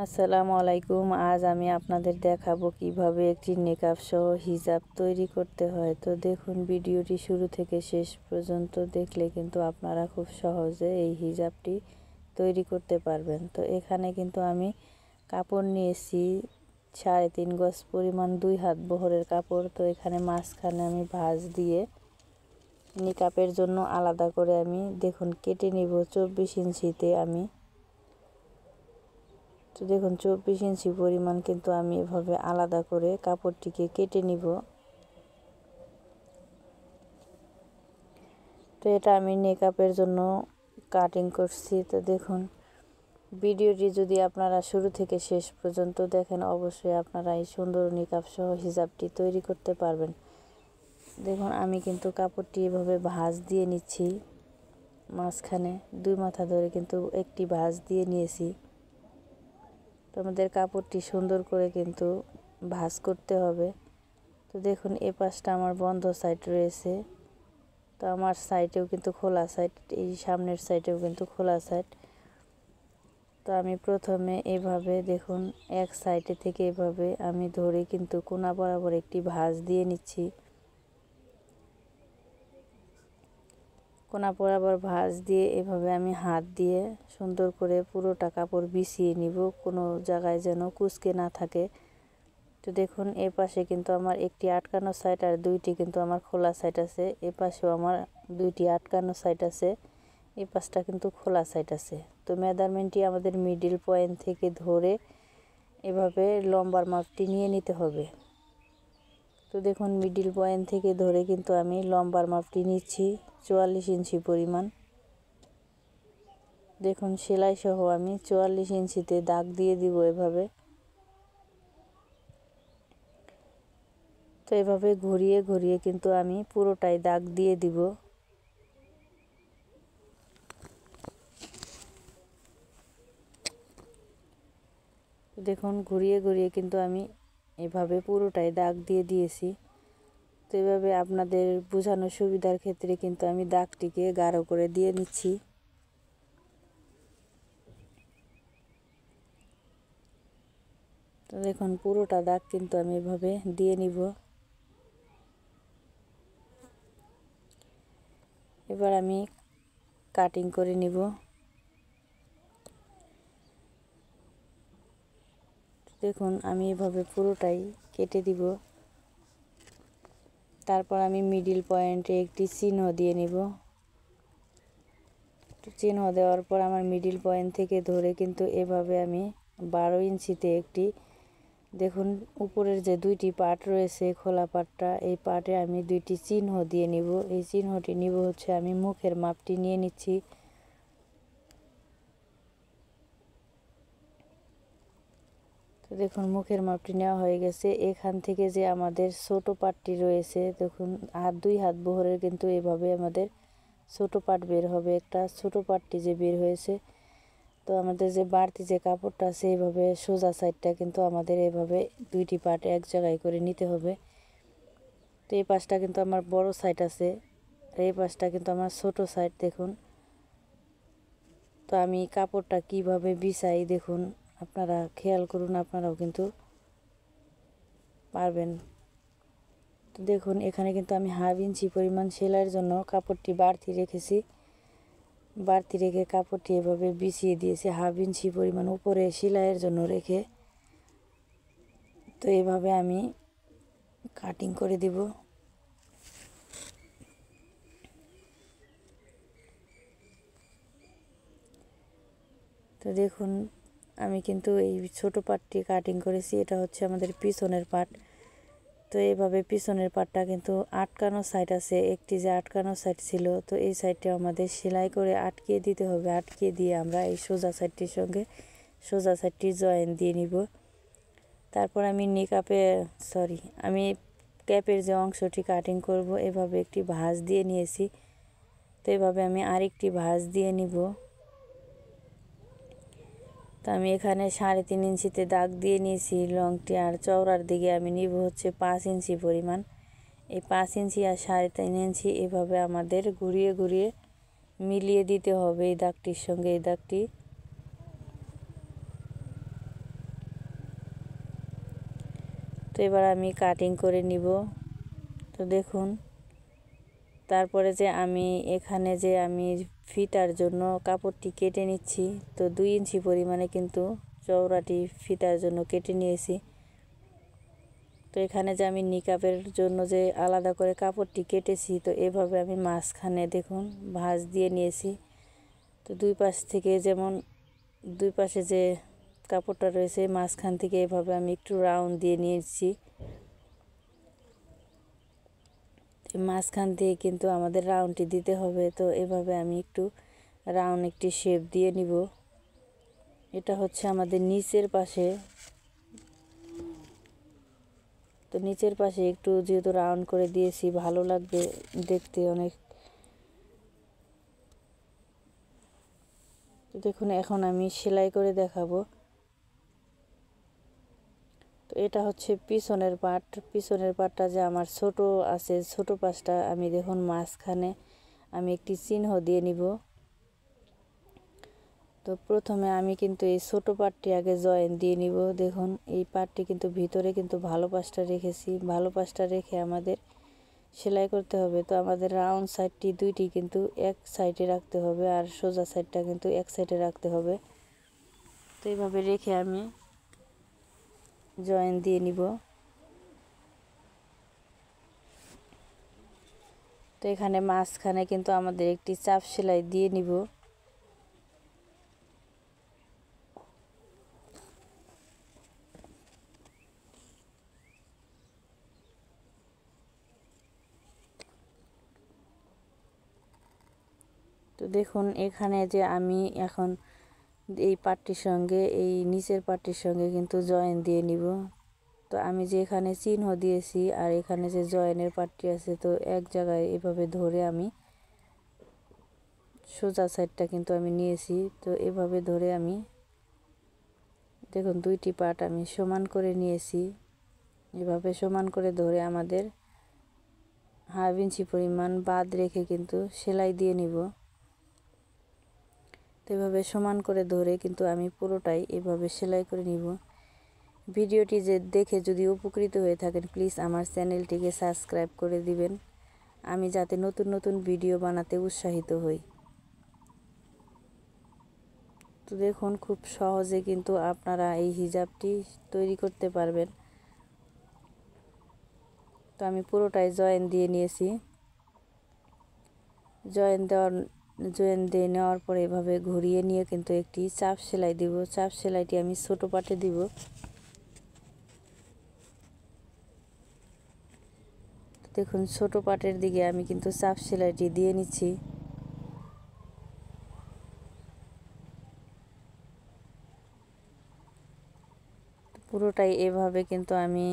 আসসালামু আলাইকুম। আজ আমি আপনাদের দেখাবো কিভাবে একটি নেকাব সহ হিজাব তৈরি করতে হয়। তো দেখুন, ভিডিওটি শুরু থেকে শেষ পর্যন্ত দেখলে কিন্তু আপনারা খুব সহজে এই হিজাবটি তৈরি করতে পারবেন। তো এখানে কিন্তু আমি কাপড় নিয়েছি 3.5 গজ পরিমাণ, 2 হাত বহরের কাপড়। তো এখানে মাঝখানে আমি ভাঁজ দিয়ে নিকাবের জন্য আলাদা করে আমি দেখুন কেটে নিব 24 ইঞ্চিতে আমি। তো দেখুন 24 ইঞ্চি পরিমাণ কিন্তু আমি এভাবে আলাদা করে কাপড়টিকে কেটে নিব। তো এটা আমি নেকাপের জন্য কাটিং করছি। তো দেখুন, ভিডিওটি যদি আপনারা শুরু থেকে শেষ পর্যন্ত দেখেন, অবশ্যই আপনারা এই সুন্দর নিকাব সহ হিজাবটি তৈরি করতে পারবেন। দেখুন, আমি কিন্তু কাপড়টি এভাবে ভাঁজ দিয়ে নিচ্ছি, মাঝখানে 2 মাথা ধরে কিন্তু একটি ভাঁজ দিয়ে নিয়েছি। তো আমাদের কাপড়টি সুন্দর করে কিন্তু ভাঁজ করতে হবে। তো দেখুন, এ পাশটা আমার বন্ধ সাইড রয়েছে, তো আমার সাইডেও কিন্তু খোলা সাইড, এই সামনের সাইডেও কিন্তু খোলা সাইড। তো আমি প্রথমে এভাবে দেখুন এক সাইডে থেকে এভাবে আমি ধরে কিন্তু কোনা বরাবর একটি ভাঁজ দিয়ে নিচ্ছি। কোনা বরাবর ভাঁজ দিয়ে এভাবে আমি হাত দিয়ে সুন্দর করে পুরোটা কাপড় বিছিয়ে নিব, কোনো জায়গায় যেন কুঁচকে না থাকে। তো দেখুন, এ পাশে কিন্তু আমার একটি আটকানো সাইড আর 2টি কিন্তু আমার খোলা সাইড আছে। এ পাশেও আমার 2টি আটকানো সাইড আছে, এই পাশটা কিন্তু খোলা সাইড আছে। তো মেজারমেন্টটি আমাদের মিডিল পয়েন্ট থেকে ধরে এভাবে লম্বার মাপটি নিয়ে নিতে হবে। তো দেখুন, মিডিল পয়েন্ট থেকে ধরে কিন্তু আমি লম্বার মাপটি নিচ্ছি 44 ইঞ্চি পরিমাণ। দেখুন, সেলাই সহ আমি 44 ইঞ্চিতে দাগ দিয়ে দিব এভাবে। তো এভাবে ঘুরিয়ে ঘুরিয়ে কিন্তু আমি পুরোটাই দাগ দিয়ে দিব। দেখুন, ঘুরিয়ে ঘুরিয়ে কিন্তু আমি এভাবে পুরোটাই দাগ দিয়ে দিয়েছি। তো এভাবে আপনাদের বোঝানোর সুবিধার ক্ষেত্রে কিন্তু আমি দাগটিকে গাঢ় করে দিয়ে নিচ্ছি। তো দেখুন, পুরোটা দাগ কিন্তু আমি এভাবে দিয়ে নিব। এবার আমি কাটিং করে নিব। দেখুন, আমি এভাবে পুরোটাই কেটে দিব। তারপর আমি মিডিল পয়েন্টে একটি চিহ্ন দিয়ে নিব। চিহ্ন দেওয়ার পর আমার মিডিল পয়েন্ট থেকে ধরে কিন্তু এভাবে আমি 12 ইঞ্চিতে একটি, দেখুন উপরের যে 2টি পার্ট রয়েছে খোলা পার্টটা, এই পার্টে আমি 2টি চিহ্ন দিয়ে নিব। এই চিহ্নটি নিব হচ্ছে, আমি মুখের মাপটি নিয়ে নিচ্ছি। তো দেখুন, মুখের মাপটি নেওয়া হয়ে গেছে। এখান থেকে যে আমাদের ছোট পার্টটি রয়েছে, দেখুন 2 হাত বহরের কিন্তু এভাবে আমাদের ছোট পার্ট বের হবে। একটা ছোট পার্টটি যে বের হয়েছে, তো আমাদের যে বাড়তি যে কাপড়টা আছে এইভাবে সোজা সাইডটা কিন্তু আমাদের এভাবে 2টি পার্ট এক জায়গায় করে নিতে হবে। তো এই পাশটা কিন্তু আমার বড় সাইড আছে, আর এই পাশটা কিন্তু আমার ছোট সাইড। দেখুন, তো আমি কাপড়টা কিভাবে বিছাই দেখুন, আপনারা খেয়াল করুন, আপনারাও কিন্তু পারবেন। তো দেখুন, এখানে কিন্তু আমি 1/2 ইঞ্চি পরিমাণ সেলাইয়ের জন্য কাপড়টি বাড়তি রেখেছি। বাড়তি রেখে কাপড়টি এভাবে বিছিয়ে দিয়েছি 1/2 ইঞ্চি পরিমাণ উপরে সেলাইয়ের জন্য রেখে। তো এভাবে আমি কাটিং করে দিব। তো দেখুন, আমি কিন্তু এই ছোট পার্টটি কাটিং করেছি, এটা হচ্ছে আমাদের পিছনের পার্ট। তো এইভাবে পিছনের পার্টটা কিন্তু আটকানো সাইড আছে, একটি যে আটকানো সাইড ছিল, তো এই সাইডটা আমাদের সেলাই করে আটকিয়ে দিতে হবে। আটকিয়ে দিয়ে আমরা এই সোজা সাইডটির সঙ্গে সোজা সাইডটি জয়েন দিয়ে নিব। তারপর আমি আমি ক্যাপের যে অংশটি কাটিং করব, এভাবে একটি ভাঁজ দিয়ে নিয়েছি। তো এভাবে আমি আরেকটি ভাঁজ দিয়ে নিব। তো আমি এখানে 3.5 ইঞ্চিতে দাগ দিয়ে নিয়েছি লংটি, আর চওড়ার দিকে আমি নিব হচ্ছে 5 ইঞ্চি পরিমাণ। এই 5 ইঞ্চি আর 3.5 ইঞ্চি এভাবে আমাদের ঘুরিয়ে ঘুরিয়ে মিলিয়ে দিতে হবে এই দাগটির সঙ্গে এই দাগটি। তো এবার আমি কাটিং করে নিব। তো দেখুন, তারপরে যে আমি এখানে যে আমি ফিতার জন্য কাপড়টি কেটে নিচ্ছি, তো 2 ইঞ্চি পরিমাণে কিন্তু চওড়াটি ফিতার জন্য কেটে নিয়েছি। তো এখানে যে আমি নিকাবের জন্য যে আলাদা করে কাপড়টি কেটেছি, তো এভাবে আমি মাঝখানে দেখুন ভাঁজ দিয়ে নিয়েছি। তো দুই পাশ থেকে যেমন দুই পাশে যে কাপড়টা রয়েছে মাঝখান থেকে এভাবে আমি একটু রাউন্ড দিয়ে নিয়েছি। মাঝখান দিয়ে কিন্তু আমাদের রাউন্ডটি দিতে হবে। তো এভাবে আমি একটু রাউন্ড একটি শেপ দিয়ে নিব। এটা হচ্ছে আমাদের নিচের পাশে। তো নিচের পাশে একটু যেহেতু রাউন্ড করে দিয়েছি, ভালো লাগবে দেখতে অনেক। তো দেখুন, এখন আমি সেলাই করে দেখাবো। তো এটা হচ্ছে পিছনের পার্ট। পিছনের পার্টটা যে আমার ছোট আছে, ছোট পাশটা আমি দেখুন মাঝখানে আমি একটি চিহ্ন দিয়ে নিব। তো প্রথমে আমি কিন্তু এই ছোট পার্টটি আগে জয়েন দিয়ে নিব। দেখুন, এই পার্টটি কিন্তু ভিতরে কিন্তু ভালো পাশটা রেখেছি। ভালো পাশটা রেখে আমাদের সেলাই করতে হবে। তো আমাদের রাউন্ড সাইডটি দুইটি কিন্তু এক সাইডে রাখতে হবে, আর সোজা সাইডটা কিন্তু এক সাইডে রাখতে হবে। তো এইভাবে রেখে আমি জয়েন দিয়ে নিব। তো এখানে মাঝখানে কিন্তু আমাদের একটি চাপ সেলাই দিয়ে নিব। তো দেখুন, এখানে যে আমি এখন এই পাটটির সঙ্গে এই নিচের পাটটির সঙ্গে কিন্তু জয়েন দিয়ে নিব। তো আমি যে এখানে চিহ্ন দিয়েছি আর এখানে যে জয়েনের পাটটি আছে, তো এক জায়গায় এভাবে ধরে আমি সোজা সাইডটা কিন্তু আমি নিয়েছি। তো এভাবে ধরে আমি দেখুন দুইটি পাট আমি সমান করে নিয়েছি। এভাবে সমান করে ধরে আমাদের 1/2 ইঞ্চি পরিমাণ বাদ রেখে কিন্তু সেলাই দিয়ে নিব। তো এভাবে সমান করে ধরে কিন্তু আমি পুরোটাই এভাবে সেলাই করে নিব। ভিডিওটি যে দেখে যদি উপকৃত হয়ে থাকেন, প্লিজ আমার চ্যানেলটিকে সাবস্ক্রাইব করে দিবেন, আমি যাতে নতুন নতুন ভিডিও বানাতে উৎসাহিত হই। তো দেখুন, খুব সহজে কিন্তু আপনারা এই হিজাবটি তৈরি করতে পারবেন। তো আমি পুরোটাই জয়েন দিয়ে নিয়েছি। জয়েন দিয়ে নেওয়ার পরে এভাবে ঘুরিয়ে নিয়ে কিন্তু একটি চাপ সেলাই দিব। চাপ সেলাইটি আমি ছোট পাটে দিব। দেখুন, ছোট পাটের দিকে আমি কিন্তু চাপ সেলাইটি দিয়ে নিচ্ছি। পুরোটাই এভাবে কিন্তু আমি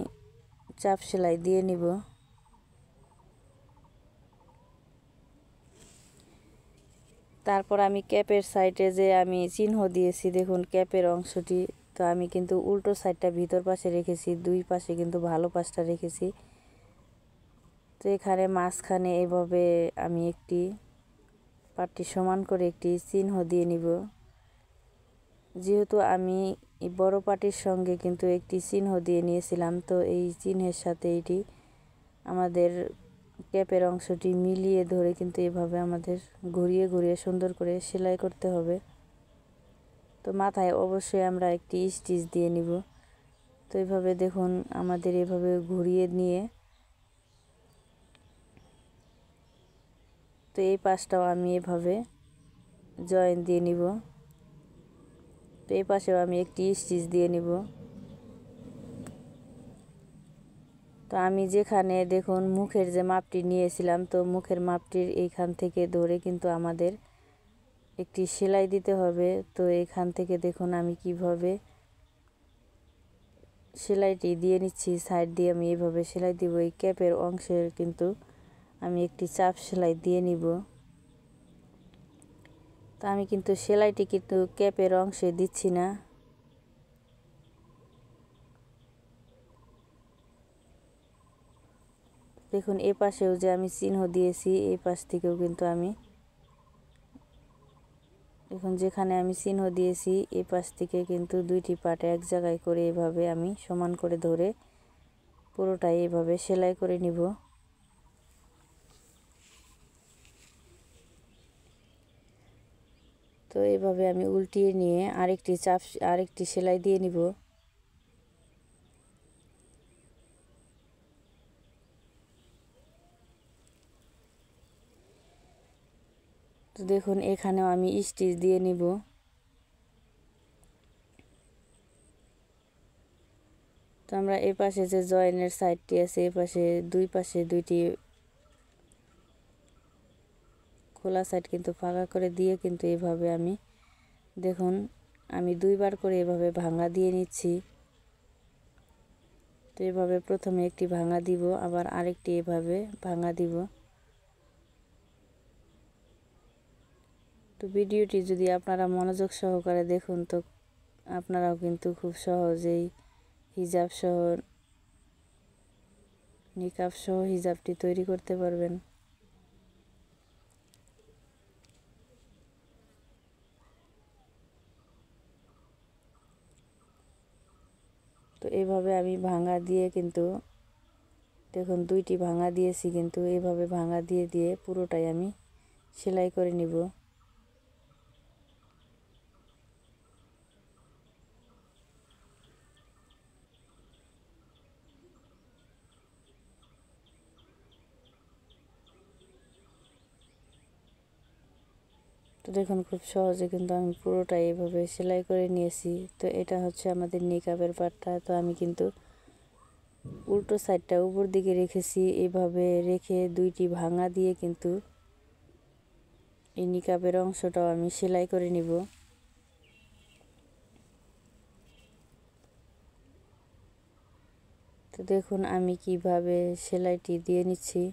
চাপ সেলাই দিয়ে নিব। তারপর আমি ক্যাপের সাইডে যে আমি চিহ্ন দিয়েছি, দেখুন ক্যাপের অংশটি, তো আমি কিন্তু উল্টো সাইডটা ভিতর পাশে রেখেছি, দুই পাশে কিন্তু ভালো পাশটা রেখেছি। তো এখানে মাঝখানে এভাবে আমি একটি পাটটি সমান করে একটি চিহ্ন দিয়ে নিব। যেহেতু আমি এই বড় পাটির সঙ্গে কিন্তু একটি চিহ্ন দিয়ে নিয়েছিলাম, তো এই চিহ্নের সাথে এটি আমাদের ক্যাপের অংশটি মিলিয়ে ধরে কিন্তু এভাবে আমাদের ঘুরিয়ে ঘুরিয়ে সুন্দর করে সেলাই করতে হবে। তো মাথায় অবশ্যই আমরা একটি স্টিচ দিয়ে নিব। তো এইভাবে দেখুন আমাদের এভাবে ঘুরিয়ে নিয়ে, তো এই পাশটাও আমি এভাবে জয়েন দিয়ে নিব। তো এই পাশেও আমি একটি স্টিচ দিয়ে নিব। তো আমি যেখানে দেখুন মুখের যে মাপটি নিয়েছিলাম, তো মুখের মাপটির এইখান থেকে ধরে কিন্তু আমাদের একটি সেলাই দিতে হবে। তো এখান থেকে দেখুন আমি কিভাবে সেলাইটি দিয়ে নিচ্ছি। সাইড দিয়ে আমি এইভাবে সেলাই দিব। এই ক্যাপের অংশের কিন্তু আমি একটি চাপ সেলাই দিয়ে নিব। তো আমি কিন্তু সেলাইটি কিন্তু ক্যাপের অংশে দিচ্ছি না। দেখুন, এ পাশেও যে আমি চিহ্ন দিয়েছি, এই পাশ থেকেও কিন্তু আমি দেখুন যেখানে আমি চিহ্ন দিয়েছি এই পাশ থেকে কিন্তু দুইটি পাট এক জায়গায় করে এভাবে আমি সমান করে ধরে পুরোটাই এভাবে সেলাই করে নিব। তো এভাবে আমি উল্টিয়ে নিয়ে আরেকটি সেলাই দিয়ে নিব। তো দেখুন এখানেও আমি স্টিচ দিয়ে নিব। তো আমরা এই পাশে যে জয়েনের সাইডটি আছে এই পাশে দুই পাশে দুইটি খোলা সাইড কিন্তু ফাঁকা করে দিয়ে কিন্তু এভাবে আমি দেখুন আমি দুইবার করে এভাবে ভাঙা দিয়ে নিচ্ছি। তো এভাবে প্রথমে একটি ভাঙা দিব, আবার আরেকটি এভাবে ভাঙা দিব। তো ভিডিওটি যদি আপনারা মনোযোগ সহকারে দেখুন তো আপনারাও কিন্তু খুব সহজেই হিজাব সহ নিকাব সহ হিজাবটি তৈরি করতে পারবেন। তো এভাবে আমি ভাঙা দিয়ে কিন্তু দেখুন দুইটি ভাঙা দিয়েছি, কিন্তু এভাবে ভাঙা দিয়ে দিয়ে পুরোটাই আমি সেলাই করে নিব। তো দেখুন খুব সহজে কিন্তু আমি পুরোটাই এভাবে সেলাই করে নিয়েছি। তো এটা হচ্ছে আমাদের নিকাবের পাটটা। তো আমি কিন্তু উল্টো সাইডটা উপর দিকে রেখেছি, এভাবে রেখে দুইটি ভাঙা দিয়ে কিন্তু এই নিকাবের অংশটাও আমি সেলাই করে নিব। তো দেখুন আমি কিভাবে সেলাইটি দিয়ে নিচ্ছি।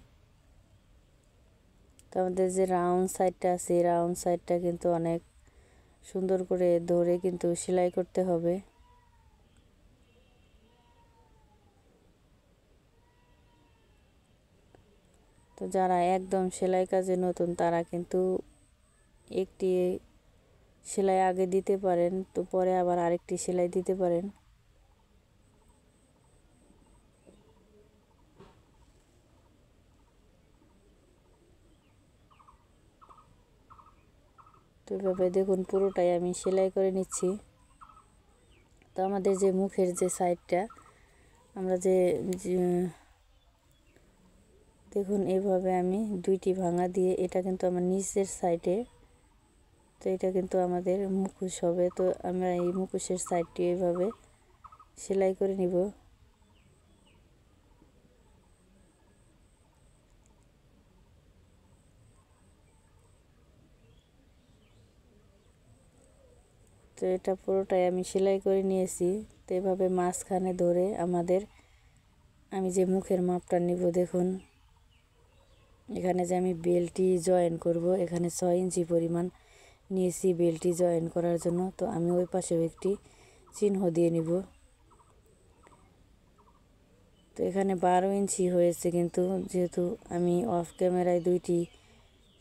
তো আমাদের যে রাউন্ড সাইডটা আছে এই রাউন্ড সাইডটা কিন্তু অনেক সুন্দর করে ধরে কিন্তু সেলাই করতে হবে। তো যারা একদম সেলাই কাজে নতুন তারা কিন্তু একটি সেলাই আগে দিতে পারেন, তো পরে আবার আরেকটি সেলাই দিতে পারেন। তো এভাবে দেখুন পুরোটাই আমি সেলাই করে নিচ্ছি। তো আমাদের যে মুখের যে সাইডটা আমরা যে দেখুন এইভাবে আমি দুইটি ভাঙা দিয়ে এটা কিন্তু আমার নিচের সাইডে, তো এটা কিন্তু আমাদের মুখোশ হবে। তো আমরা এই মুখোশের সাইডটি এইভাবে সেলাই করে নিব। তো এটা পুরোটাই আমি সেলাই করে নিয়েছি। তো এভাবে মাঝখানে ধরে আমি যে মুখের মাপটা নিব দেখুন এখানে যে আমি বেল্টটি জয়েন করব এখানে 6 ইঞ্চি পরিমাণ নিয়েছি বেল্টটি জয়েন করার জন্য। তো আমি ওই পাশেও একটি চিহ্ন দিয়ে নিব। তো এখানে 12 ইঞ্চি হয়েছে, কিন্তু যেহেতু আমি অফ ক্যামেরায় দুইটি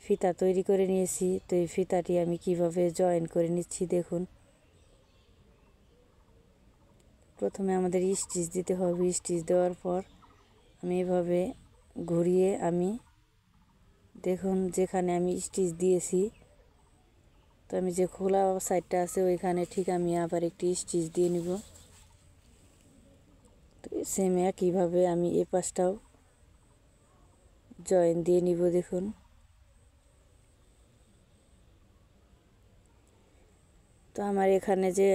ফিতা তৈরি করে নিয়েছি, তো এই ফিতাটি আমি কিভাবে জয়েন করে নিচ্ছি দেখুন। প্রথমে আমাদের স্টিচ দিতে হবে, স্টিচ দেওয়ার পর আমি এভাবে ঘুরিয়ে আমি দেখুন যেখানে আমি স্টিচ দিয়েছি, তো আমি যে খোলা সাইডটা আছে ওইখানে ঠিক আমি আবার একটি স্টিচ দিয়ে নিব। তো সেম একইভাবে আমি এ পাশটাও জয়েন দিয়ে নিব দেখুন। তো আমার এখানে যে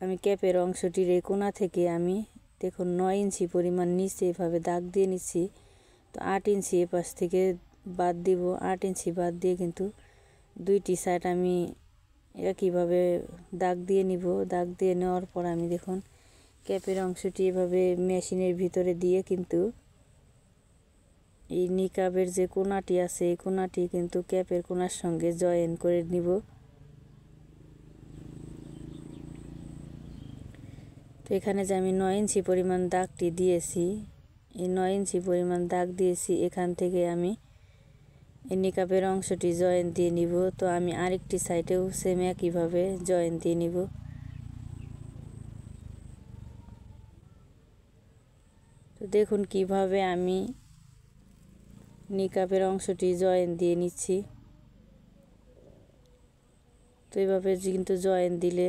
আমি ক্যাপের অংশটির এই কোণা থেকে আমি দেখুন 9 ইঞ্চি পরিমাণ নিচে এভাবে দাগ দিয়ে নিচ্ছি। তো 8 ইঞ্চি এ পাশ থেকে বাদ দিব, 8 ইঞ্চি বাদ দিয়ে কিন্তু দুইটি সাইড আমি একইভাবে দাগ দিয়ে নিব। দাগ দিয়ে নেওয়ার পর আমি দেখুন ক্যাপের অংশটি এভাবে মেশিনের ভিতরে দিয়ে কিন্তু এই নিকাবের যে কোণাটি আছে এই কোণাটি কিন্তু ক্যাপের কোণার সঙ্গে জয়েন করে নিব। তো এখানে যে আমি 9 ইঞ্চি পরিমাণ দাগটি দিয়েছি, এই 9 ইঞ্চি পরিমাণ দাগ দিয়েছি, এখান থেকে আমি এই নিকাবের অংশটি জয়েন দিয়ে নিব। তো আমি আরেকটি সাইডেও সেম একইভাবে জয়েন দিয়ে নিব। দেখুন কিভাবে আমি নিকাবের অংশটি জয়েন দিয়ে নিচ্ছি। তো এইভাবে কিন্তু জয়েন দিলে